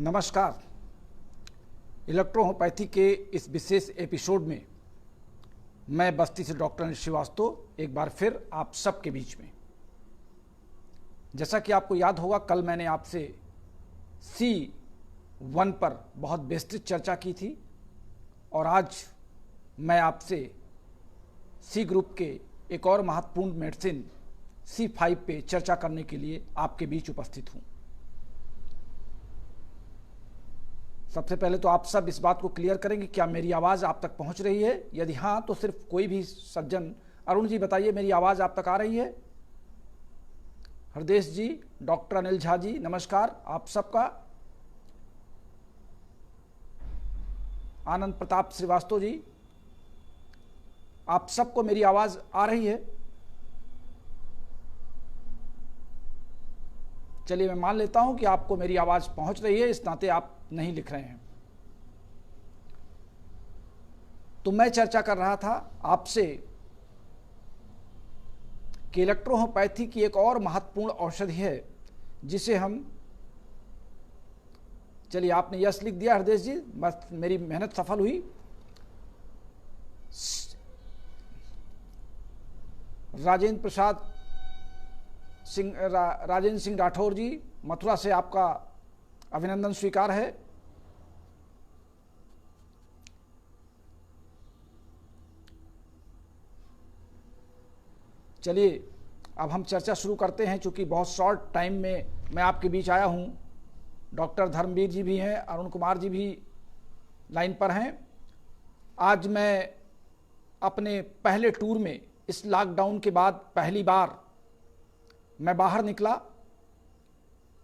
नमस्कार। इलेक्ट्रोहोम्योपैथी के इस विशेष एपिसोड में मैं बस्ती से डॉक्टर अनिल श्रीवास्तव एक बार फिर आप सबके बीच में। जैसा कि आपको याद होगा, कल मैंने आपसे C1 पर बहुत विस्तृत चर्चा की थी और आज मैं आपसे C ग्रुप के एक और महत्वपूर्ण मेडिसिन C5 पे चर्चा करने के लिए आपके बीच उपस्थित हूँ। सबसे पहले तो आप सब इस बात को क्लियर करेंगे, क्या मेरी आवाज़ आप तक पहुंच रही है? यदि हाँ, तो सिर्फ कोई भी सज्जन, अरुण जी बताइए, मेरी आवाज़ आप तक आ रही है? हरदेश जी, डॉक्टर अनिल झा जी, नमस्कार आप सबका। आनंद प्रताप श्रीवास्तव जी, आप सबको मेरी आवाज़ आ रही है? चलिए, मैं मान लेता हूं कि आपको मेरी आवाज़ पहुंच रही है, इस नाते आप नहीं लिख रहे हैं। तो मैं चर्चा कर रहा था आपसे कि इलेक्ट्रोहोम्योपैथी की एक और महत्वपूर्ण औषधि है जिसे हम, चलिए आपने यस लिख दिया हरदेश जी, बस मेरी मेहनत सफल हुई। राजेंद्र प्रसाद सिंह, राजेंद्र सिंह राठौर जी, मथुरा से आपका अभिनंदन स्वीकार है। चलिए अब हम चर्चा शुरू करते हैं। चूंकि बहुत शॉर्ट टाइम में मैं आपके बीच आया हूं, डॉक्टर धर्मवीर जी भी हैं, अरुण कुमार जी भी लाइन पर हैं। आज मैं अपने पहले टूर में, इस लॉकडाउन के बाद पहली बार मैं बाहर निकला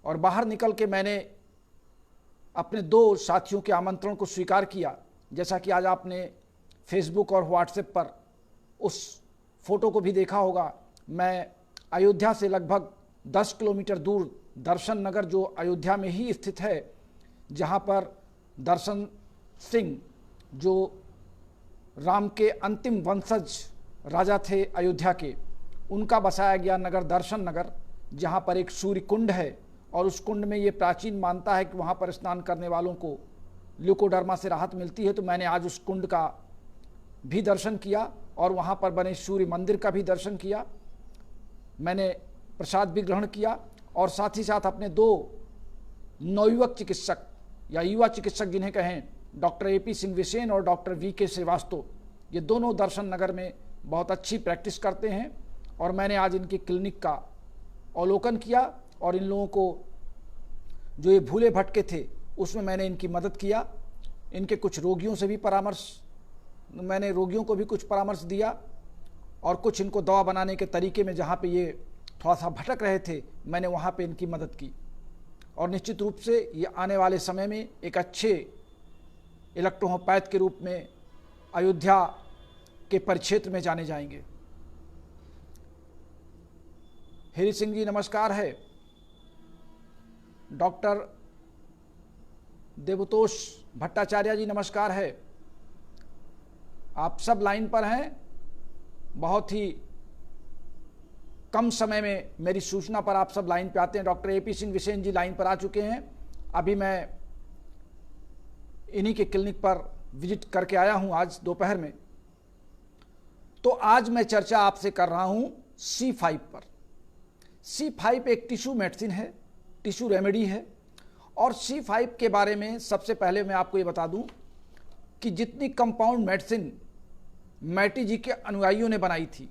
और बाहर निकल के मैंने अपने दो साथियों के आमंत्रण को स्वीकार किया। जैसा कि आज आपने फेसबुक और व्हाट्सएप पर उस फोटो को भी देखा होगा, मैं अयोध्या से लगभग 10 किलोमीटर दूर दर्शन नगर, जो अयोध्या में ही स्थित है, जहां पर दर्शन सिंह, जो राम के अंतिम वंशज राजा थे अयोध्या के, उनका बसाया गया नगर दर्शन नगर, जहां पर एक सूर्य कुंड है और उस कुंड में ये प्राचीन मानता है कि वहां पर स्नान करने वालों को ल्यूकोडर्मा से राहत मिलती है। तो मैंने आज उस कुंड का भी दर्शन किया और वहां पर बने सूर्य मंदिर का भी दर्शन किया। मैंने प्रसाद भी ग्रहण किया और साथ ही साथ अपने दो नवयुवक चिकित्सक या युवा चिकित्सक जिन्हें कहें, डॉक्टर AP सिंह विसेन और डॉक्टर VK श्रीवास्तव, ये दोनों दर्शन नगर में बहुत अच्छी प्रैक्टिस करते हैं और मैंने आज इनकी क्लिनिक का अवलोकन किया और इन लोगों को, जो ये भूले भटके थे, उसमें मैंने इनकी मदद किया। इनके कुछ रोगियों से भी मैंने रोगियों को भी कुछ परामर्श दिया और कुछ इनको दवा बनाने के तरीके में, जहाँ पे ये थोड़ा सा भटक रहे थे, मैंने वहाँ पे इनकी मदद की। और निश्चित रूप से ये आने वाले समय में एक अच्छे इलेक्ट्रोहोम्योपैथ के रूप में अयोध्या के परिक्षेत्र में जाने जाएंगे। हेरी सिंह जी नमस्कार है। डॉक्टर देवतोष भट्टाचार्य जी नमस्कार है। आप सब लाइन पर हैं। बहुत ही कम समय में मेरी सूचना पर आप सब लाइन पे आते हैं। डॉक्टर AP सिंह विसेन जी लाइन पर आ चुके हैं। अभी मैं इन्हीं के क्लिनिक पर विजिट करके आया हूं आज दोपहर में। तो आज मैं चर्चा आपसे कर रहा हूं C5 पर। C5 एक टिश्यू मेडिसिन है, टिश्यू रेमेडी है। और C5 के बारे में सबसे पहले मैं आपको ये बता दूं कि जितनी कंपाउंड मेडिसिन मैटी जी के अनुयायियों ने बनाई थी,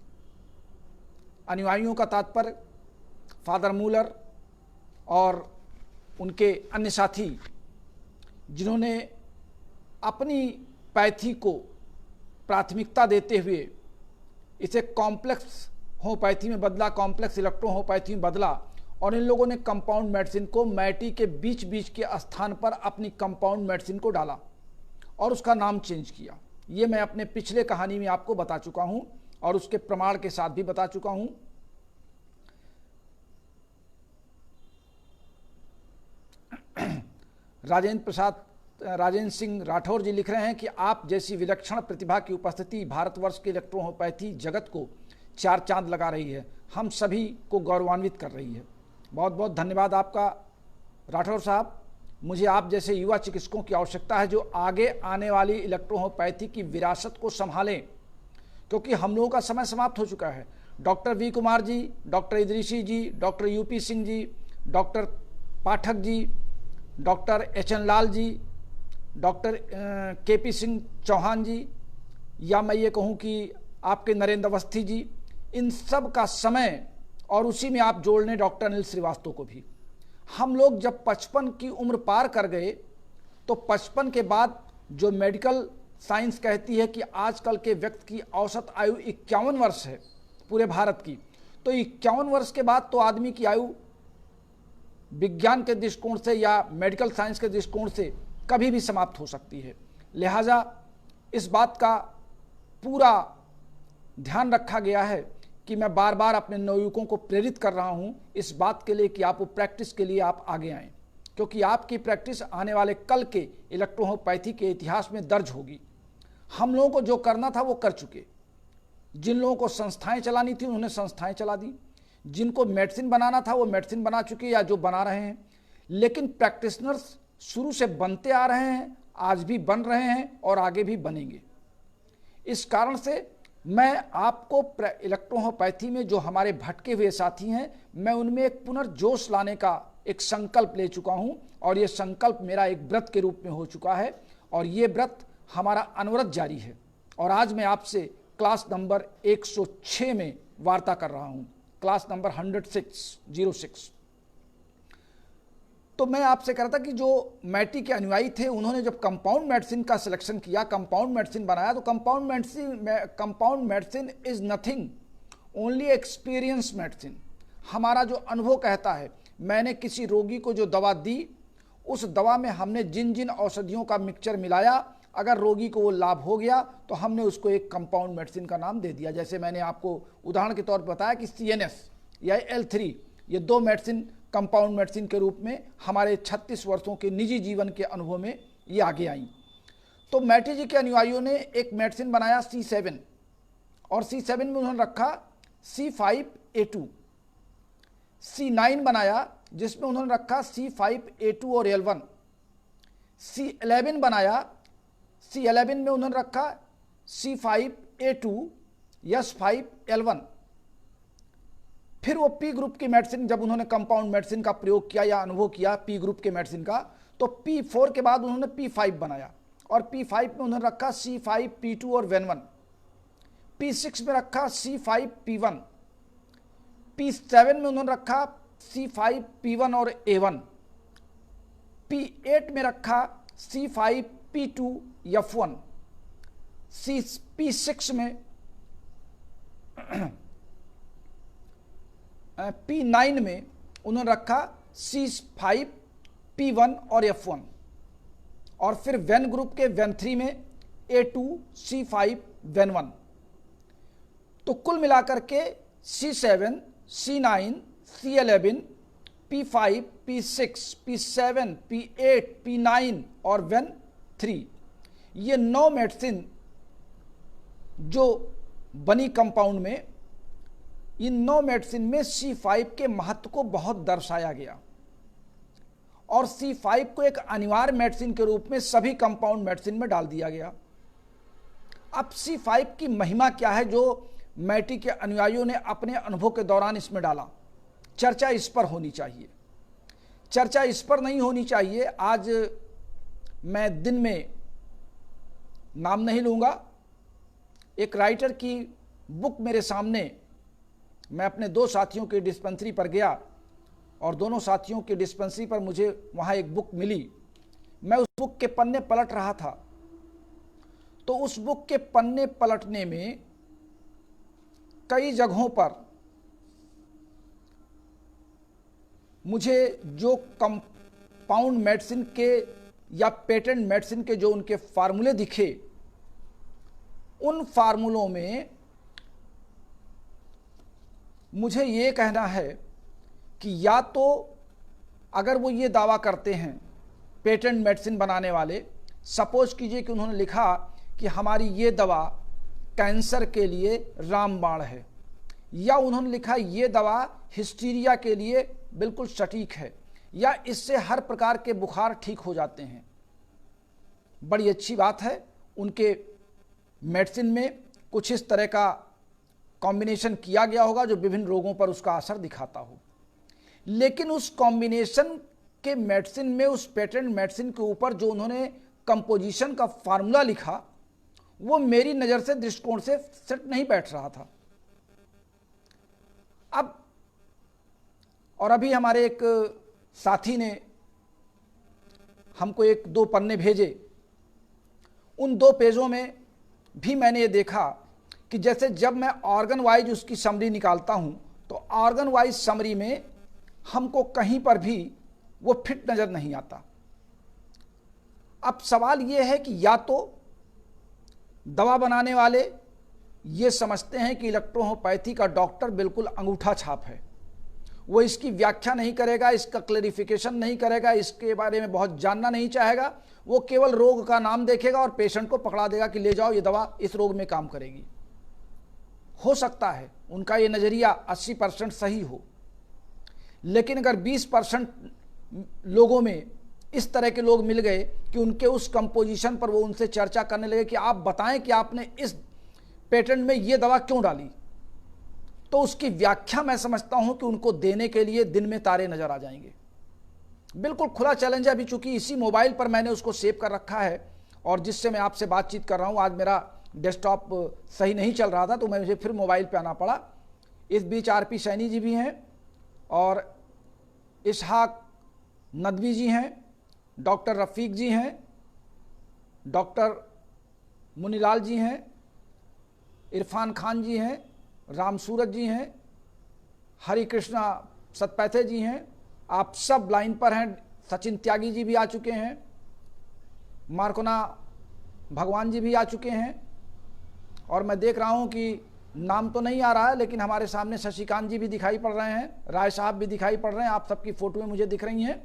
अनुयायियों का तात्पर्य फादर मूलर और उनके अन्य साथी, जिन्होंने अपनी पैथी को प्राथमिकता देते हुए इसे कॉम्प्लेक्स होम्योपैथी में बदला, कॉम्प्लेक्स इलेक्ट्रोहोम्योपैथी में बदला। और इन लोगों ने कंपाउंड मेडिसिन को मैटी के बीच बीच के स्थान पर अपनी कंपाउंड मेडिसिन को डाला और उसका नाम चेंज किया। ये मैं अपने पिछले कहानी में आपको बता चुका हूं और उसके प्रमाण के साथ भी बता चुका हूं। राजेंद्र सिंह राठौर जी लिख रहे हैं कि आप जैसी विलक्षण प्रतिभा की उपस्थिति भारतवर्ष के इलेक्ट्रोहोम्योपैथी जगत को 4 चांद लगा रही है, हम सभी को गौरवान्वित कर रही है। बहुत बहुत धन्यवाद आपका राठौर साहब। मुझे आप जैसे युवा चिकित्सकों की आवश्यकता है जो आगे आने वाली इलेक्ट्रोहोम्योपैथी की विरासत को संभालें, क्योंकि हम लोगों का समय समाप्त हो चुका है। Doctor V Kumar ji, doctor Idrisi जी, doctor UP Singh ji, doctor Pathak ji, doctor H.N.. Lal ji, doctor KP. Singh Chauhan जी, या मैं ये कहूँ कि आपके नरेंद्र अवस्थी जी, इन सब का समय, और उसी में आप जोड़ लें डॉक्टर अनिल श्रीवास्तव को भी। हम लोग जब 55 की उम्र पार कर गए तो 55 के बाद जो मेडिकल साइंस कहती है कि आजकल के व्यक्ति की औसत आयु 51 वर्ष है पूरे भारत की, तो 51 वर्ष के बाद तो आदमी की आयु विज्ञान के दृष्टिकोण से या मेडिकल साइंस के दृष्टिकोण से कभी भी समाप्त हो सकती है। लिहाजा इस बात का पूरा ध्यान रखा गया है कि मैं बार बार अपने नवयुवकों को प्रेरित कर रहा हूं इस बात के लिए कि आप प्रैक्टिस के लिए आप आगे आएं, क्योंकि आपकी प्रैक्टिस आने वाले कल के इलेक्ट्रोहोम्योपैथी के इतिहास में दर्ज होगी। हम लोगों को जो करना था वो कर चुके। जिन लोगों को संस्थाएं चलानी थी उन्होंने संस्थाएं चला दी, जिनको मेडिसिन बनाना था वो मेडिसिन बना चुके या जो बना रहे हैं। लेकिन प्रैक्टिशनर्स शुरू से बनते आ रहे हैं, आज भी बन रहे हैं और आगे भी बनेंगे। इस कारण से मैं आपको इलेक्ट्रोहोम्योपैथी में जो हमारे भटके हुए साथी हैं, मैं उनमें एक पुनर्जोश लाने का एक संकल्प ले चुका हूं, और ये संकल्प मेरा एक व्रत के रूप में हो चुका है, और ये व्रत हमारा अनवरत जारी है। और आज मैं आपसे क्लास नंबर 106 में वार्ता कर रहा हूं, क्लास नंबर 106। तो मैं आपसे कह रहा था कि जो मैटी के अनुयायी थे उन्होंने जब कंपाउंड मेडिसिन का सिलेक्शन किया, कंपाउंड मेडिसिन बनाया, तो compound medicine is nothing, only experience medicine. हमारा जो अनुभव कहता है, मैंने किसी रोगी को जो दवा दी, उस दवा में हमने जिन जिन औषधियों का मिक्सचर मिलाया, अगर रोगी को वो लाभ हो गया तो हमने उसको एक कंपाउंड मेडिसिन का नाम दे दिया। जैसे मैंने आपको उदाहरण के तौर पर बताया कि CNS या L3, ये दो मेडिसिन कंपाउंड मेडिसिन के रूप में हमारे 36 वर्षों के निजी जीवन के अनुभव में ये आगे आई। तो मैटी जी के अनुयायियों ने एक मेडिसिन बनाया C7, और C7 में उन्होंने रखा C5A2, C9 बनाया जिसमें उन्होंने रखा C5A2 और L1, C11 बनाया, C11 में उन्होंने रखा C5A2 S5L1। फिर वो P ग्रुप की मेडिसिन जब उन्होंने कंपाउंड मेडिसिन का प्रयोग किया या अनुभव किया P ग्रुप के मेडिसिन का, तो P4 के बाद उन्होंने P5 बनाया, और P5 में उन्होंने रखा C5P2 और N1, P6 में रखा C5P1, P7 में उन्होंने रखा C5P1 और A1, P8 में रखा C5P2 F1, P6 में P9 में उन्होंने रखा C5P1 और F1, और फिर वेन ग्रुप के वेन3 में A2 C5 वेन1। तो कुल मिलाकर के C7 C9 C11 P5 P6 P7 P8 P9 और वेन3, ये 9 मेडिसिन जो बनी कंपाउंड में, इन 9 मेडिसिन में C5 के महत्व को बहुत दर्शाया गया, और C5 को एक अनिवार्य मेडिसिन के रूप में सभी कंपाउंड मेडिसिन में डाल दिया गया। अब C5 की महिमा क्या है जो मैटी के अनुयायियों ने अपने अनुभव के दौरान इसमें डाला? चर्चा इस पर होनी चाहिए, चर्चा इस पर नहीं होनी चाहिए। आज मैं दिन में नाम नहीं लूँगा, एक राइटर की बुक मेरे सामने, मैं अपने 2 साथियों के डिस्पेंसरी पर गया, और दोनों साथियों के डिस्पेंसरी पर मुझे वहाँ एक बुक मिली। मैं उस बुक के पन्ने पलट रहा था, तो उस बुक के पन्ने पलटने में कई जगहों पर मुझे जो कंपाउंड मेडिसिन के या पेटेंट मेडिसिन के जो उनके फार्मूले दिखे, उन फार्मूलों में मुझे ये कहना है कि या तो अगर वो ये दावा करते हैं पेटेंट मेडिसिन बनाने वाले, सपोज कीजिए कि उन्होंने लिखा कि हमारी ये दवा कैंसर के लिए रामबाण है, या उन्होंने लिखा ये दवा हिस्टीरिया के लिए बिल्कुल सटीक है, या इससे हर प्रकार के बुखार ठीक हो जाते हैं। बड़ी अच्छी बात है, उनके मेडिसिन में कुछ इस तरह का कॉम्बिनेशन किया गया होगा जो विभिन्न रोगों पर उसका असर दिखाता हो। लेकिन उस कॉम्बिनेशन के मेडिसिन में, उस पेटेंट मेडिसिन के ऊपर जो उन्होंने कंपोजिशन का फार्मूला लिखा, वो मेरी नज़र से, दृष्टिकोण से सेट नहीं बैठ रहा था। अब और अभी हमारे एक साथी ने हमको 1-2 पन्ने भेजे। उन 2 पेजों में भी मैंने ये देखा कि जैसे जब मैं ऑर्गन वाइज उसकी समरी निकालता हूं, तो ऑर्गन वाइज समरी में हमको कहीं पर भी वो फिट नज़र नहीं आता। अब सवाल ये है कि या तो दवा बनाने वाले ये समझते हैं कि इलेक्ट्रोहोम्योपैथी का डॉक्टर बिल्कुल अंगूठा छाप है, वो इसकी व्याख्या नहीं करेगा, इसका क्लैरिफिकेशन नहीं करेगा, इसके बारे में बहुत जानना नहीं चाहेगा, वो केवल रोग का नाम देखेगा और पेशेंट को पकड़ा देगा कि ले जाओ, ये दवा इस रोग में काम करेगी। हो सकता है उनका ये नज़रिया 80% सही हो, लेकिन अगर 20% लोगों में इस तरह के लोग मिल गए कि उनके उस कंपोजिशन पर वो उनसे चर्चा करने लगे कि आप बताएं कि आपने इस पेटेंट में ये दवा क्यों डाली, तो उसकी व्याख्या मैं समझता हूं कि उनको देने के लिए दिन में तारे नजर आ जाएंगे। बिल्कुल खुला चैलेंज है। अभी चूंकि इसी मोबाइल पर मैंने उसको सेव कर रखा है और जिससे मैं आपसे बातचीत कर रहा हूं, आज मेरा डेस्कटॉप सही नहीं चल रहा था तो मुझे फिर मोबाइल पे आना पड़ा। इस बीच आरपी सैनी जी भी हैं और इसहाक नदवी जी हैं, डॉक्टर रफ़ीक जी हैं, डॉक्टर मुनीलाल जी हैं, इरफान खान जी हैं, राम सूरज जी हैं, हरि कृष्णा सतपैथे जी हैं। आप सब लाइन पर हैं। सचिन त्यागी जी भी आ चुके हैं, मार्कोना भगवान जी भी आ चुके हैं और मैं देख रहा हूं कि नाम तो नहीं आ रहा है लेकिन हमारे सामने शशिकांत जी भी दिखाई पड़ रहे हैं, राय साहब भी दिखाई पड़ रहे हैं। आप सबकी फ़ोटोएं मुझे दिख रही हैं।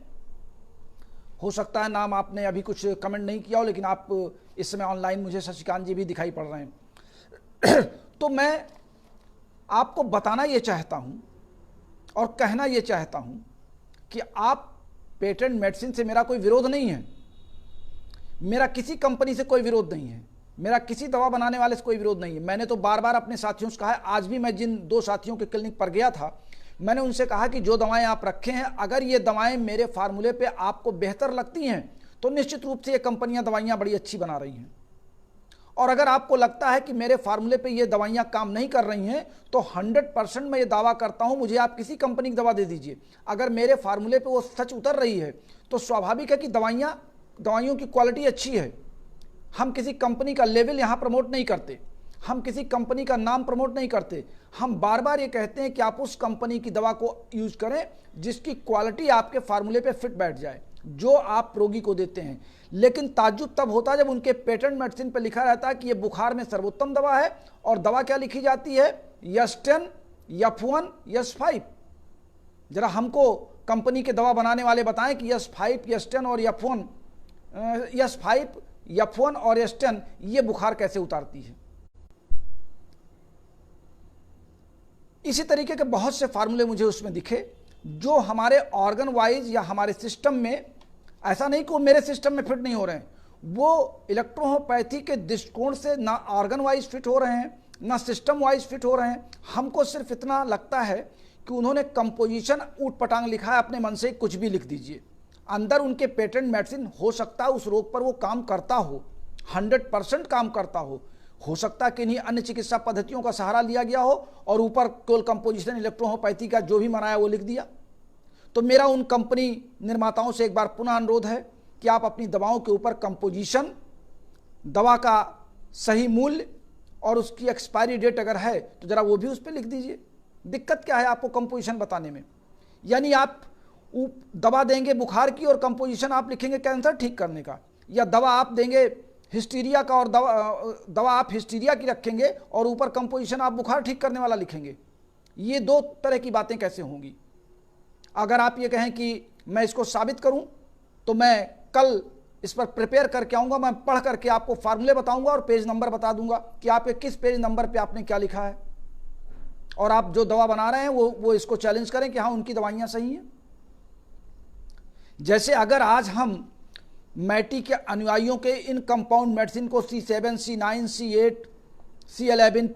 हो सकता है नाम आपने अभी कुछ कमेंट नहीं किया हो, लेकिन आप इस समय ऑनलाइन मुझे शशिकांत जी भी दिखाई पड़ रहे हैं। तो मैं आपको बताना ये चाहता हूं और कहना ये चाहता हूं कि आप पेटेंट मेडिसिन से मेरा कोई विरोध नहीं है, मेरा किसी कंपनी से कोई विरोध नहीं है, मेरा किसी दवा बनाने वाले से कोई विरोध नहीं है। मैंने तो बार बार अपने साथियों से कहा है, आज भी मैं जिन 2 साथियों के क्लिनिक पर गया था, मैंने उनसे कहा कि जो दवाएं आप रखे हैं, अगर ये दवाएं मेरे फार्मूले पे आपको बेहतर लगती हैं तो निश्चित रूप से ये कंपनियां दवाइयां बड़ी अच्छी बना रही हैं, और अगर आपको लगता है कि मेरे फार्मूले पे ये दवाइयां काम नहीं कर रही हैं तो 100% मैं ये दावा करता हूं, मुझे आप किसी कंपनी की दवा दे दीजिए, अगर मेरे फार्मूले पे वो सच उतर रही है तो स्वाभाविक है कि दवाइयों की क्वालिटी अच्छी है। हम किसी कंपनी का लेवल यहाँ प्रमोट नहीं करते, हम किसी कंपनी का नाम प्रमोट नहीं करते, हम बार बार ये कहते हैं कि आप उस कंपनी की दवा को यूज करें जिसकी क्वालिटी आपके फार्मूले पे फिट बैठ जाए, जो आप रोगी को देते हैं। लेकिन ताज्जुब तब होता है जब उनके पेटेंट मेडिसिन पे लिखा रहता है कि ये बुखार में सर्वोत्तम दवा है, और दवा क्या लिखी जाती है, यस10, यफ1, यस5। जरा हमको कंपनी के दवा बनाने वाले बताएं कि यस5, यस10 और यफ1, यस5, यफ1 और यस10 ये बुखार कैसे उतारती है। इसी तरीके के बहुत से फार्मूले मुझे उसमें दिखे जो हमारे ऑर्गन वाइज या हमारे सिस्टम में, ऐसा नहीं कि वो मेरे सिस्टम में फिट नहीं हो रहे हैं, वो इलेक्ट्रोहोम्योपैथी के दृष्टिकोण से ना ऑर्गन वाइज फिट हो रहे हैं ना सिस्टम वाइज फिट हो रहे हैं। हमको सिर्फ इतना लगता है कि उन्होंने कंपोजिशन ऊट पटांग लिखा है, अपने मन से कुछ भी लिख दीजिए। अंदर उनके पेटेंट मेडिसिन हो सकता है उस रोग पर वो काम करता हो, 100% काम करता हो सकता है कि नहीं अन्य चिकित्सा पद्धतियों का सहारा लिया गया हो और ऊपर केवल कंपोजिशन इलेक्ट्रोहोम्योपैथी का जो भी मनाया वो लिख दिया। तो मेरा उन कंपनी निर्माताओं से एक बार पुनः अनुरोध है कि आप अपनी दवाओं के ऊपर कंपोजिशन, दवा का सही मूल्य और उसकी एक्सपायरी डेट अगर है तो ज़रा वो भी उस पर लिख दीजिए। दिक्कत क्या है आपको कंपोजिशन बताने में? यानी आप दवा देंगे बुखार की और कंपोजिशन आप लिखेंगे कैंसर ठीक करने का, या दवा आप देंगे हिस्टीरिया का और दवा आप हिस्टीरिया की रखेंगे और ऊपर कंपोजिशन आप बुखार ठीक करने वाला लिखेंगे। ये 2 तरह की बातें कैसे होंगी? अगर आप ये कहें कि मैं इसको साबित करूं तो मैं कल इस पर प्रिपेयर करके आऊँगा, मैं पढ़ करके आपको फार्मूले बताऊँगा और पेज नंबर बता दूंगा कि आपके किस पेज नंबर पे आपने क्या लिखा है, और आप जो दवा बना रहे हैं वो इसको चैलेंज करें कि हाँ उनकी दवाइयाँ सही हैं। जैसे अगर आज हम मैटी के अनुयायियों के इन कंपाउंड मेडिसिन को C7, C9, C8, C11,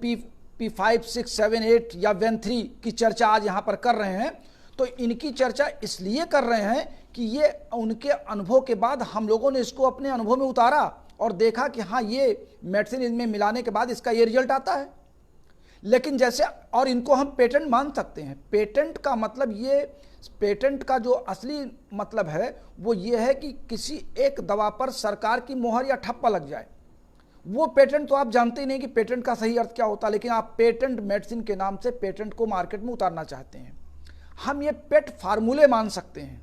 P5, 6, 7, 8 या वेन3 की चर्चा आज यहाँ पर कर रहे हैं, तो इनकी चर्चा इसलिए कर रहे हैं कि ये उनके अनुभव के बाद हम लोगों ने इसको अपने अनुभव में उतारा और देखा कि हाँ, ये मेडिसिन इनमें मिलाने के बाद इसका ये रिजल्ट आता है। लेकिन जैसे, और इनको हम पेटेंट मान सकते हैं। पेटेंट का मतलब ये, पेटेंट का जो असली मतलब है वो ये है कि किसी एक दवा पर सरकार की मोहर या ठप्पा लग जाए। वो पेटेंट तो आप जानते ही नहीं कि पेटेंट का सही अर्थ क्या होता है, लेकिन आप पेटेंट मेडिसिन के नाम से पेटेंट को मार्केट में उतारना चाहते हैं। हम ये पेट फार्मूले मान सकते हैं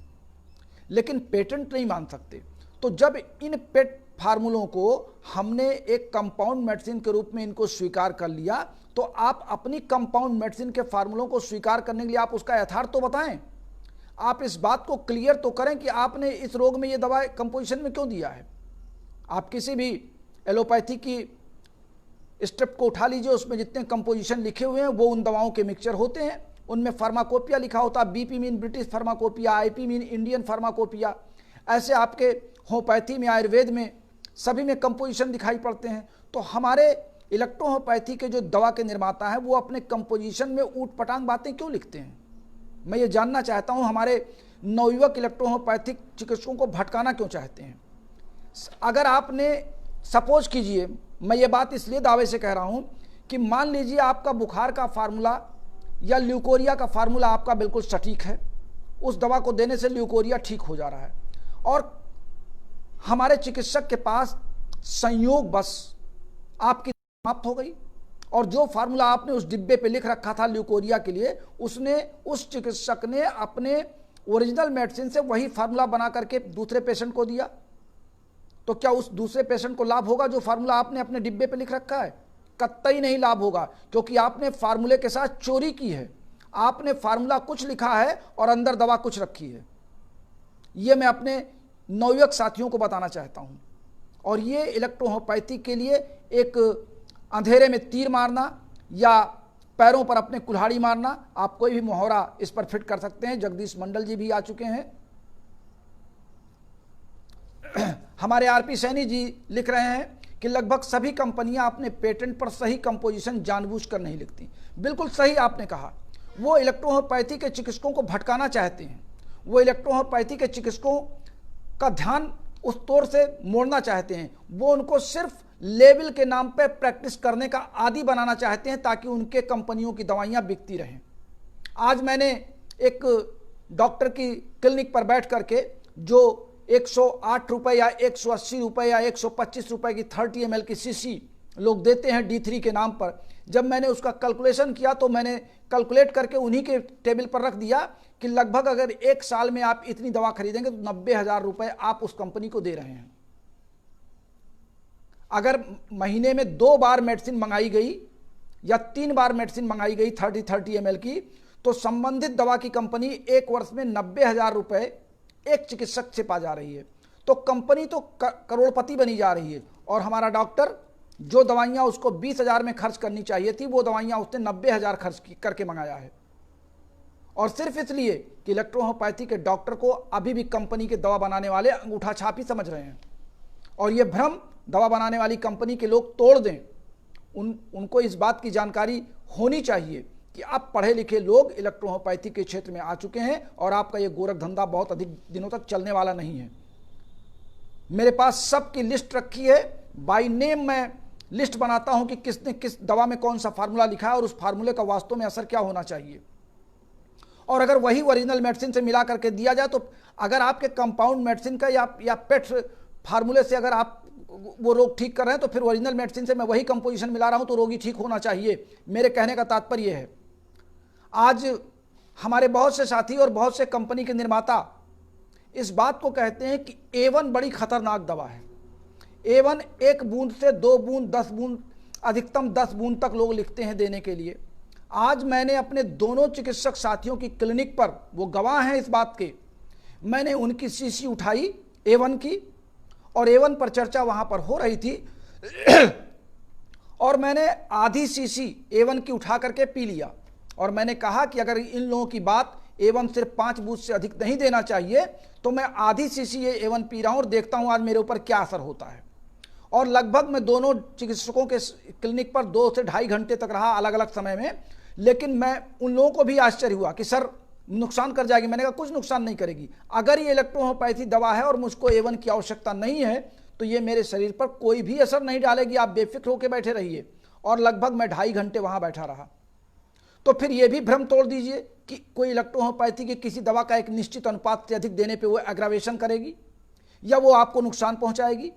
लेकिन पेटेंट नहीं मान सकते। तो जब इन पेट फार्मूलों को हमने एक कंपाउंड मेडिसिन के रूप में इनको स्वीकार कर लिया, तो आप अपनी कंपाउंड मेडिसिन के फार्मूलों को स्वीकार करने के लिए आप उसका यथार्थ तो बताएं। आप इस बात को क्लियर तो करें कि आपने इस रोग में ये दवा कंपोजिशन में क्यों दिया है। आप किसी भी एलोपैथी की स्ट्रिप को उठा लीजिए, उसमें जितने कंपोजिशन लिखे हुए हैं वो उन दवाओं के मिक्सचर होते हैं। उनमें फार्माकोपिया लिखा होता है, BP mean British pharmacopoeia, IP mean Indian pharmacopoeia. ऐसे आपके होम्योपैथी में, आयुर्वेद में, सभी में कंपोजिशन दिखाई पड़ते हैं। तो हमारे इलेक्ट्रोहोम्योपैथी के जो दवा के निर्माता हैं वो अपने कंपोजिशन में ऊट पटांग बातें क्यों लिखते हैं? मैं ये जानना चाहता हूँ, हमारे नवयुवक इलेक्ट्रोहोम्योपैथिक चिकित्सकों को भटकाना क्यों चाहते हैं? अगर आपने, सपोज कीजिए, मैं ये बात इसलिए दावे से कह रहा हूँ कि मान लीजिए आपका बुखार का फार्मूला या ल्यूकोरिया का फार्मूला आपका बिल्कुल सटीक है, उस दवा को देने से ल्यूकोरिया ठीक हो जा रहा है, और हमारे चिकित्सक के पास संयोग बस आपकी समाप्त हो गई और जो फार्मूला आपने उस डिब्बे पे लिख रखा था ल्यूकोरिया के लिए, उसने, उस चिकित्सक ने अपने ओरिजिनल मेडिसिन से वही फार्मूला बना करके दूसरे पेशेंट को दिया, तो क्या उस दूसरे पेशेंट को लाभ होगा जो फार्मूला आपने अपने डिब्बे पे लिख रखा है? कतई नहीं लाभ होगा, क्योंकि आपने फार्मूले के साथ चोरी की है। आपने फार्मूला कुछ लिखा है और अंदर दवा कुछ रखी है। ये मैं अपने नवयुवक साथियों को बताना चाहता हूं। और ये इलेक्ट्रोहोम्योपैथी के लिए एक अंधेरे में तीर मारना या पैरों पर अपने कुल्हाड़ी मारना, आप कोई भी मुहावरा इस पर फिट कर सकते हैं। जगदीश मंडल जी भी आ चुके हैं। हमारे आरपी सैनी जी लिख रहे हैं कि लगभग सभी कंपनियां अपने पेटेंट पर सही कंपोजिशन जानबूझकर नहीं लिखती। बिल्कुल सही आपने कहा। वो इलेक्ट्रोहोम्योपैथी के चिकित्सकों को भटकाना चाहते हैं। वो इलेक्ट्रोहोम्योपैथी के चिकित्सकों का ध्यान उस तौर से मोड़ना चाहते हैं। वो उनको सिर्फ लेवल के नाम पे प्रैक्टिस करने का आदी बनाना चाहते हैं ताकि उनके कंपनियों की दवाइयां बिकती रहें। आज मैंने एक डॉक्टर की क्लिनिक पर बैठ करके जो 108 रुपये या 180 रुपये या 125 रुपये की 30 ml की शीशी लोग देते हैं D3 के नाम पर, जब मैंने उसका कैलकुलेशन किया तो मैंने कैलकुलेट करके उन्हीं के टेबल पर रख दिया कि लगभग अगर एक साल में आप इतनी दवा खरीदेंगे तो 90,000 रुपये आप उस कंपनी को दे रहे हैं। अगर महीने में 2 बार मेडिसिन मंगाई गई या 3 बार मेडिसिन मंगाई गई 30 ml की, तो संबंधित दवा की कंपनी एक वर्ष में 90,000 रुपये एक चिकित्सक से पा जा रही है। तो कंपनी तो करोड़पति बनी जा रही है, और हमारा डॉक्टर जो दवाइयां उसको 20,000 में खर्च करनी चाहिए थी वो दवाइयां उसने 90,000 खर्च करके मंगाया है। और सिर्फ इसलिए कि इलेक्ट्रोहोम्योपैथी के डॉक्टर को अभी भी कंपनी के दवा बनाने वाले अंगूठा छाप ही समझ रहे हैं। और ये भ्रम दवा बनाने वाली कंपनी के लोग तोड़ दें। उनको इस बात की जानकारी होनी चाहिए कि आप पढ़े लिखे लोग इलेक्ट्रोहोम्योपैथी के क्षेत्र में आ चुके हैं और आपका ये गोरख धंधा बहुत अधिक दिनों तक चलने वाला नहीं है। मेरे पास सबकी लिस्ट रखी है, बाय नेम मैं लिस्ट बनाता हूं कि किसने किस दवा में कौन सा फार्मूला लिखा है और उस फार्मूले का वास्तव में असर क्या होना चाहिए। और अगर वही ओरिजिनल मेडिसिन से मिला करके दिया जाए तो अगर आपके कंपाउंड मेडिसिन का या पेट फार्मूले से अगर आप वो रोग ठीक कर रहे हैं तो फिर ओरिजिनल मेडिसिन से मैं वही कंपोजिशन मिला रहा हूं तो रोगी ठीक होना चाहिए। मेरे कहने का तात्पर्य है, आज हमारे बहुत से साथी और बहुत से कंपनी के निर्माता इस बात को कहते हैं कि A1 बड़ी खतरनाक दवा है। A1 1 बूंद से 2 बूंद 10 बूंद अधिकतम 10 बूंद तक लोग लिखते हैं देने के लिए। आज मैंने अपने दोनों चिकित्सक साथियों की क्लिनिक पर, वो गवाह हैं इस बात के, मैंने उनकी शीशी उठाई A1 की और A1 पर चर्चा वहां पर हो रही थी और मैंने आधी शीशी A1 की उठा करके पी लिया और मैंने कहा कि अगर इन लोगों की बात A1 सिर्फ 5 बूथ से अधिक नहीं देना चाहिए, तो मैं आधी सीसी ये A1 पी रहा हूं और देखता हूं आज मेरे ऊपर क्या असर होता है। और लगभग मैं दोनों चिकित्सकों के क्लिनिक पर 2 से ढाई घंटे तक रहा अलग अलग समय में, लेकिन मैं उन लोगों को भी आश्चर्य हुआ कि सर नुकसान कर जाएगी। मैंने कहा कुछ नुकसान नहीं करेगी। अगर ये इलेक्ट्रोहोम्योपैथी दवा है और मुझको A1 की आवश्यकता नहीं है तो ये मेरे शरीर पर कोई भी असर नहीं डालेगी, आप बेफिक्र होकर बैठे रहिए। और लगभग मैं 2.5 घंटे वहां बैठा रहा। तो फिर यह भी भ्रम तोड़ दीजिए कि कोई इलेक्ट्रोहोम्योपैथी की किसी दवा का एक निश्चित अनुपात से अधिक देने पे वो एग्रावेशन करेगी या वो आपको नुकसान पहुंचाएगी।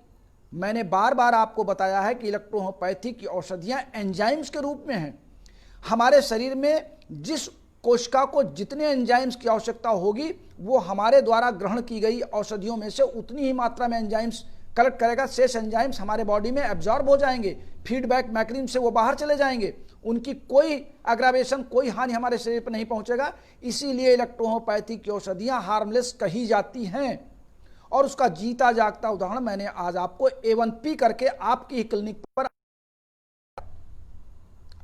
मैंने बार बार आपको बताया है कि इलेक्ट्रोहोम्योपैथी की औषधियां एंजाइम्स के रूप में हैं। हमारे शरीर में जिस कोशिका को जितने एंजाइम्स की आवश्यकता होगी वो हमारे द्वारा ग्रहण की गई औषधियों में से उतनी ही मात्रा में एंजाइम्स कलेक्ट करेगा। शेष एंजाइम्स हमारे बॉडी में एब्जॉर्ब हो जाएंगे, फीडबैक मैकेनिज्म से वो बाहर चले जाएंगे, उनकी कोई एग्रावेशन, कोई हानि हमारे शरीर पर नहीं पहुंचेगा। इसीलिए इलेक्ट्रोहोम्योपैथी की औषधियां हार्मलेस कही जाती हैं। और उसका जीता जागता उदाहरण मैंने आज आपको A1 पी करके आपकी ही क्लिनिक पर।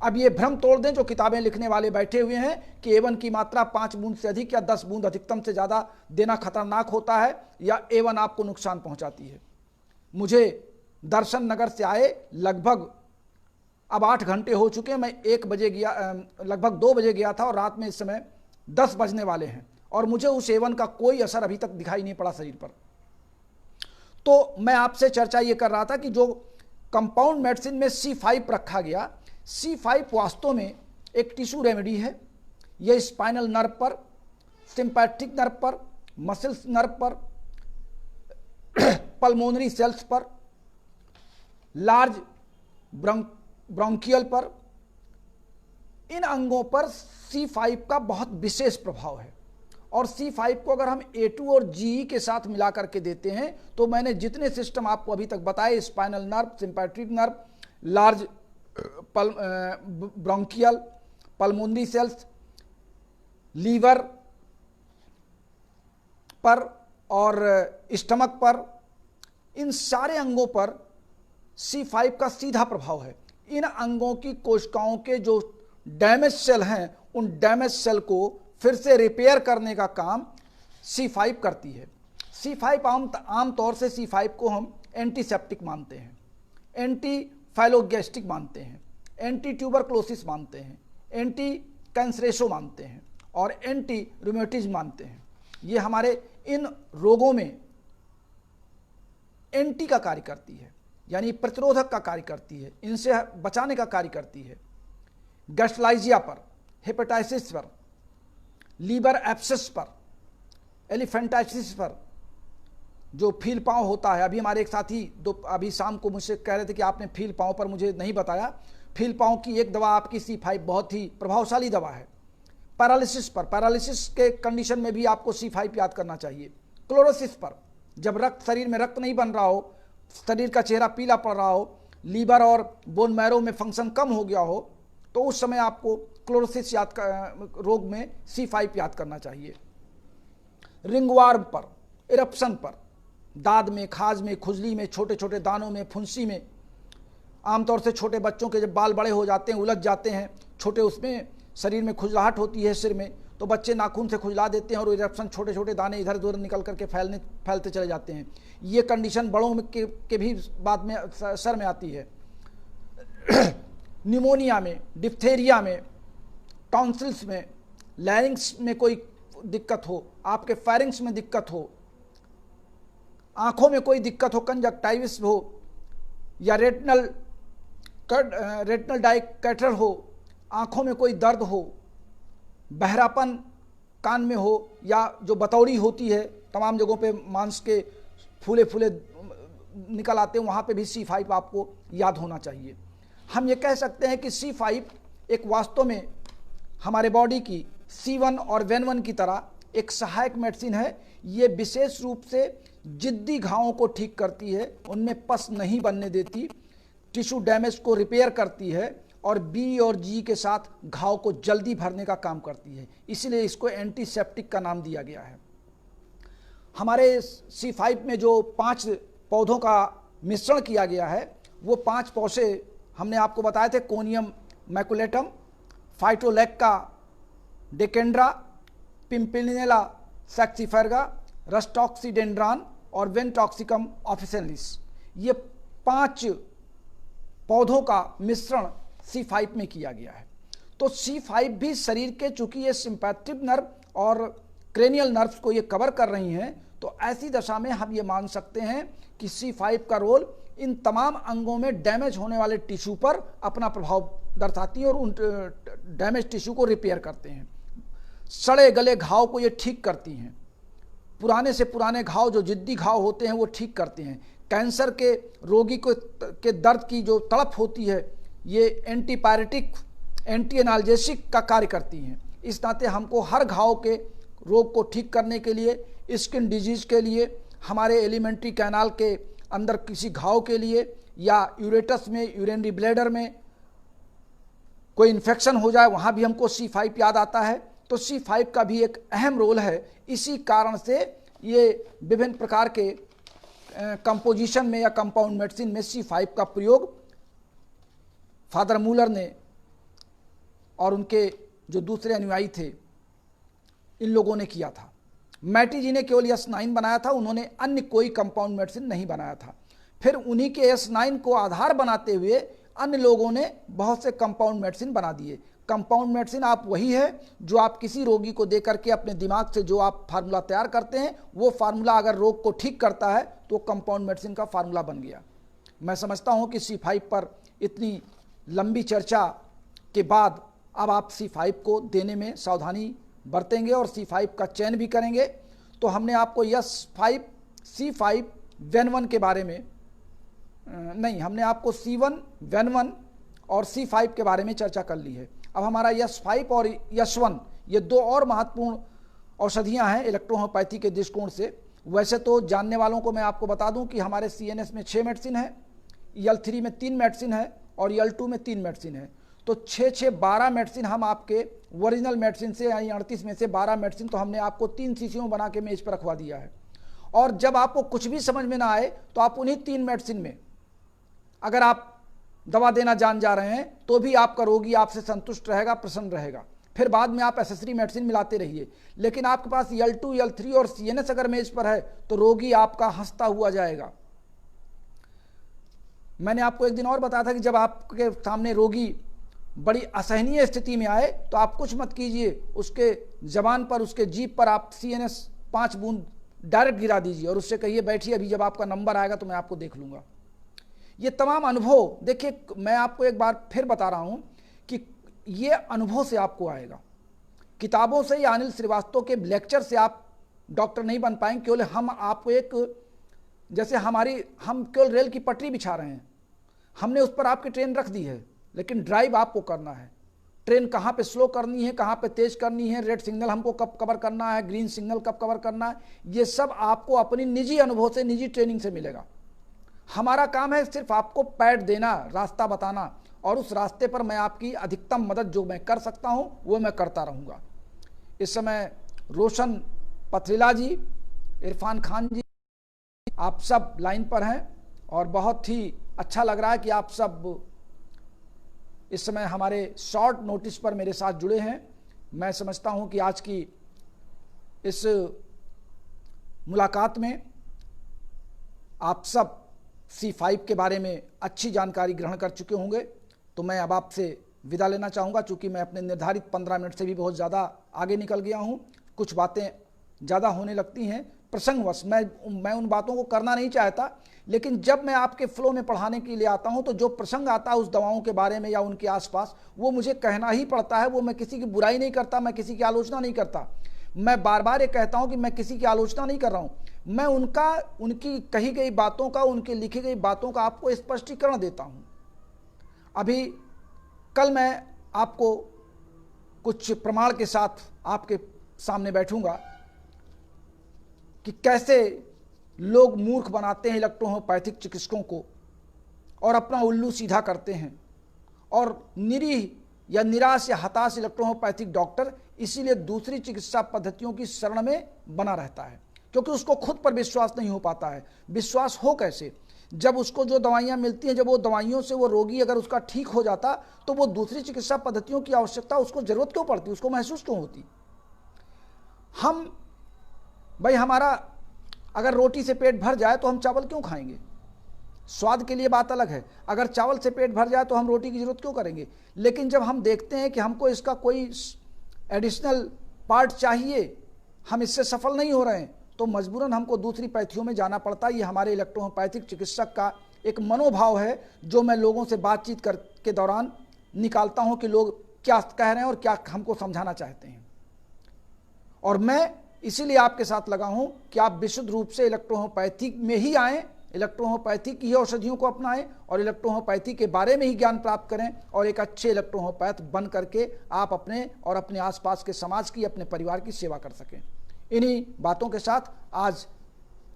अब ये भ्रम तोड़ दें जो किताबें लिखने वाले बैठे हुए हैं कि A1 की मात्रा 5 बूंद से अधिक या 10 बूंद अधिकतम से ज्यादा देना खतरनाक होता है या A1 आपको नुकसान पहुंचाती है। मुझे दर्शन नगर से आए लगभग अब 8 घंटे हो चुके हैं। मैं 1 बजे गया, लगभग 2 बजे गया था और रात में इस समय 10 बजने वाले हैं और मुझे उस A1 का कोई असर अभी तक दिखाई नहीं पड़ा शरीर पर। तो मैं आपसे चर्चा ये कर रहा था कि जो कंपाउंड मेडिसिन में C5 रखा गया, C5 वास्तव में एक टिश्यू रेमेडी है। यह स्पाइनल नर्व पर, सिंपैथिक नर्व पर, मसल्स नर्व पर, पल्मोनरी सेल्स पर, लार्ज ब्रोंकियल पर, इन अंगों पर C5 का बहुत विशेष प्रभाव है। और C5 को अगर हम A2 और GE के साथ मिला करके देते हैं तो मैंने जितने सिस्टम आपको अभी तक बताए, spinal nerve, sympathetic nerve, large bronchial, pulmonary cells, liver पर और स्टमक पर, इन सारे अंगों पर C5 का सीधा प्रभाव है। इन अंगों की कोशिकाओं के जो डैमेज सेल हैं उन डैमेज सेल को फिर से रिपेयर करने का काम C5 करती है। C5 आमतौर से C5 को हम एंटीसेप्टिक मानते हैं, एंटी फाइलोगेस्टिक मानते हैं, एंटी ट्यूबरक्लोसिस मानते हैं, एंटी कैंसरेशो मानते हैं और एंटी रूमेटिज्म मानते हैं। ये हमारे इन रोगों में एंटी का कार्य करती है, यानी प्रतिरोधक का कार्य करती है, इनसे बचाने का कार्य करती है। गैस्ट्रलाइजिया पर, हेपेटाइटिस पर, लीवर एब्सेस पर, एलिफेंटाइटिस पर, जो फील पाँव होता है। अभी हमारे एक साथी अभी शाम को मुझसे कह रहे थे कि आपने फील पाँव पर मुझे नहीं बताया। फील पाँव की एक दवा आपकी C5 बहुत ही प्रभावशाली दवा है। पैरालिसिस पर, पैरालिसिस के कंडीशन में भी आपको C5 याद करना चाहिए। क्लोरोसिस पर, जब शरीर में रक्त नहीं बन रहा हो, शरीर का चेहरा पीला पड़ रहा हो, लीवर और बोन मैरो में फंक्शन कम हो गया हो, तो उस समय आपको क्लोरोसिस रोग में C5 याद करना चाहिए। रिंगवार्म पर, इरप्शन पर, दाद में, खाज में, खुजली में, छोटे छोटे दानों में, फुंसी में, आमतौर से छोटे बच्चों के जब बाल बड़े हो जाते हैं, उलझ जाते हैं, छोटे उसमें शरीर में खुजलाहट होती है सिर में, तो बच्चे नाखून से खुजला देते हैं और इरप्शन, छोटे छोटे दाने इधर उधर निकल करके फैलते चले जाते हैं। ये कंडीशन बड़ों में के भी बाद में सर में आती है। निमोनिया में, डिप्थेरिया में, टॉन्सिल्स में, लैरिंग्स में कोई दिक्कत हो, आपके फेरिंग्स में दिक्कत हो, आंखों में कोई दिक्कत हो, कंजक्टाइविस हो या रेटिनल डायकैटर हो, आंखों में कोई दर्द हो, बहरापन कान में हो, या जो बतौड़ी होती है, तमाम जगहों पे मांस के फूले फूले निकल आते हैं, वहाँ पे भी C5 आपको याद होना चाहिए। हम ये कह सकते हैं कि C5 एक वास्तव में हमारे बॉडी की C1 और वेन1 की तरह एक सहायक मेडिसिन है। ये विशेष रूप से जिद्दी घावों को ठीक करती है, उनमें पस नहीं बनने देती, टिश्यू डैमेज को रिपेयर करती है और B और G के साथ घाव को जल्दी भरने का काम करती है। इसलिए इसको एंटीसेप्टिक का नाम दिया गया है। हमारे C5 में जो 5 पौधों का मिश्रण किया गया है, वो 5 पौधे हमने आपको बताए थे, कोनियम मैकुलेटम, फाइटोलैक्का डेकेंड्रा, पिम्पिलिनेला सैक्सीफेरगा, रस्टॉक्सीडेंड्रान और वेंटॉक्सिकम ऑफिसियलिस। ये 5 पौधों का मिश्रण C5 में किया गया है। तो C5 भी शरीर के, चूंकि ये सिंपैथिक नर्व और क्रेनियल नर्व्स को ये कवर कर रही हैं, तो ऐसी दशा में हम ये मान सकते हैं कि C5 का रोल इन तमाम अंगों में डैमेज होने वाले टिश्यू पर अपना प्रभाव दर्शाती हैं और उन डैमेज टिश्यू को रिपेयर करते हैं। सड़े गले घाव को ये ठीक करती हैं। पुराने से पुराने घाव, जो जिद्दी घाव होते हैं, वो ठीक करते हैं। कैंसर के रोगी को के दर्द की जो तड़प होती है, ये एंटीपायरेटिक, एंटी एनाल्जेसिक का कार्य करती हैं। इस नाते हमको हर घाव के रोग को ठीक करने के लिए, स्किन डिजीज के लिए, हमारे एलिमेंट्री कैनाल के अंदर किसी घाव के लिए, या यूरेटस में, यूरिनरी ब्लैडर में कोई इन्फेक्शन हो जाए, वहाँ भी हमको C5 याद आता है। तो C5 का भी एक अहम रोल है। इसी कारण से ये विभिन्न प्रकार के कंपोजिशन में या कंपाउंड मेडिसिन में C5 का प्रयोग फादर मूलर ने और उनके जो दूसरे अनुयायी थे, इन लोगों ने किया था। मैटी जी ने केवल S9 बनाया था, उन्होंने अन्य कोई कंपाउंड मेडिसिन नहीं बनाया था। फिर उन्हीं के S9 को आधार बनाते हुए अन्य लोगों ने बहुत से कंपाउंड मेडिसिन बना दिए। कंपाउंड मेडिसिन आप वही है जो आप किसी रोगी को देकर के अपने दिमाग से जो आप फार्मूला तैयार करते हैं, वो फार्मूला अगर रोग को ठीक करता है तो कंपाउंड मेडिसिन का फार्मूला बन गया। मैं समझता हूँ कि C5 पर इतनी लंबी चर्चा के बाद अब आप C5 को देने में सावधानी बरतेंगे और C5 का चयन भी करेंगे। तो हमने आपको S5, C5, VEN1 के बारे में नहीं, हमने आपको C1, VEN1 और C5 के बारे में चर्चा कर ली है। अब हमारा S5 और S1 ये 2 और महत्वपूर्ण औषधियां हैं इलेक्ट्रोहोम्योपैथी के दृष्टिकोण से। वैसे तो जानने वालों को मैं आपको बता दूं कि हमारे CNS में 6 मेडिसिन है, EL3 में 3 मेडिसिन है और EL2 में 3 मेडिसिन है। तो 6 12 मेडिसिन हम आपके ओरिजिनल मेडिसिन से, यानी 38 में से 12 मेडिसिन तो हमने आपको 3 शीशियों बना के मेज पर रखवा दिया है। और जब आपको कुछ भी समझ में ना आए तो आप उन्हीं 3 मेडिसिन में अगर आप दवा देना जान जा रहे हैं तो भी आपका रोगी आपसे संतुष्ट रहेगा, प्रसन्न रहेगा। फिर बाद में आप एसेसरी मेडिसिन मिलाते रहिए, लेकिन आपके पास EL2, EL3 और CNS अगर मेज पर है तो रोगी आपका हंसता हुआ जाएगा। मैंने आपको एक दिन और बताया था कि जब आपके सामने रोगी बड़ी असहनीय स्थिति में आए तो आप कुछ मत कीजिए, उसके जबान पर, उसके जीभ पर आप CNS 5 बूंद डायरेक्ट गिरा दीजिए और उससे कहिए बैठिए, अभी जब आपका नंबर आएगा तो मैं आपको देख लूँगा। ये तमाम अनुभव, देखिए मैं आपको एक बार फिर बता रहा हूँ कि ये अनुभव से आपको आएगा। किताबों से या अनिल श्रीवास्तव के लेक्चर से आप डॉक्टर नहीं बन पाएंगे। केवल हम आपको एक, जैसे हम केवल रेल की पटरी बिछा रहे हैं, हमने उस पर आपकी ट्रेन रख दी है, लेकिन ड्राइव आपको करना है। ट्रेन कहाँ पे स्लो करनी है, कहाँ पे तेज करनी है, रेड सिग्नल हमको कब कवर करना है, ग्रीन सिग्नल कब कवर करना है, ये सब आपको अपनी निजी अनुभव से, निजी ट्रेनिंग से मिलेगा। हमारा काम है सिर्फ आपको पैड देना, रास्ता बताना, और उस रास्ते पर मैं आपकी अधिकतम मदद जो मैं कर सकता हूं वो मैं करता रहूंगा। इस समय रोशन पथरीला जी, इरफान खान जी, आप सब लाइन पर हैं और बहुत ही अच्छा लग रहा है कि आप सब इस समय हमारे शॉर्ट नोटिस पर मेरे साथ जुड़े हैं। मैं समझता हूं कि आज की इस मुलाकात में आप सब C5 के बारे में अच्छी जानकारी ग्रहण कर चुके होंगे। तो मैं अब आपसे विदा लेना चाहूँगा, चूँकि मैं अपने निर्धारित 15 मिनट से भी बहुत ज़्यादा आगे निकल गया हूँ। कुछ बातें ज़्यादा होने लगती हैं प्रसंगवश, मैं उन बातों को करना नहीं चाहता, लेकिन जब मैं आपके फ्लो में पढ़ाने के लिए आता हूँ तो जो प्रसंग आता है उस दवाओं के बारे में या उनके आसपास, वो मुझे कहना ही पड़ता है। वो मैं किसी की बुराई नहीं करता, मैं किसी की आलोचना नहीं करता। मैं बार बार ये कहता हूँ कि मैं किसी की आलोचना नहीं कर रहा हूँ, मैं उनकी कही गई बातों का, उनकी लिखी गई बातों का आपको स्पष्टीकरण देता हूँ। अभी कल मैं आपको कुछ प्रमाण के साथ आपके सामने बैठूंगा कि कैसे लोग मूर्ख बनाते हैं इलेक्ट्रोहोम्योपैथिक चिकित्सकों को और अपना उल्लू सीधा करते हैं, और निरीह या निराश या हताश इलेक्ट्रोहोम्योपैथिक डॉक्टर इसीलिए दूसरी चिकित्सा पद्धतियों की शरण में बना रहता है, क्योंकि उसको खुद पर विश्वास नहीं हो पाता है। विश्वास हो कैसे जब उसको जो दवाइयाँ मिलती हैं, जब वो दवाइयों से वो रोगी अगर उसका ठीक हो जाता तो वो दूसरी चिकित्सा पद्धतियों की आवश्यकता, उसको जरूरत क्यों पड़ती, उसको महसूस क्यों होती। हम भाई, हमारा अगर रोटी से पेट भर जाए तो हम चावल क्यों खाएंगे? स्वाद के लिए बात अलग है, अगर चावल से पेट भर जाए तो हम रोटी की जरूरत क्यों करेंगे? लेकिन जब हम देखते हैं कि हमको इसका कोई एडिशनल पार्ट चाहिए, हम इससे सफल नहीं हो रहे हैं, तो मजबूरन हमको दूसरी पैथियों में जाना पड़ता है। ये हमारे इलेक्ट्रोहोम्योपैथिक चिकित्सक का एक मनोभाव है जो मैं लोगों से बातचीत के दौरान निकालता हूं कि लोग क्या कह रहे हैं और क्या हमको समझाना चाहते हैं। और मैं इसीलिए आपके साथ लगा हूं कि आप विशुद्ध रूप से इलेक्ट्रोहोम्योपैथिक में ही आएँ, इलेक्ट्रोहोम्योपैथिक की ही औषधियों को अपनाएं और इलेक्ट्रोहोम्योपैथी के बारे में ही ज्ञान प्राप्त करें और एक अच्छे इलेक्ट्रोहोम्योपैथ बन करके आप अपने और अपने आसपास के समाज की, अपने परिवार की सेवा कर सकें। इन्हीं बातों के साथ आज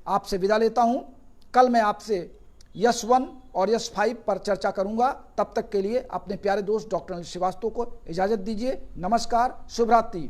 आपसे विदा लेता हूं। कल मैं आपसे यस 1 और यस 5 पर चर्चा करूंगा। तब तक के लिए अपने प्यारे दोस्त डॉक्टर अनिल श्रीवास्तव को इजाजत दीजिए। नमस्कार, शुभ रात्रि।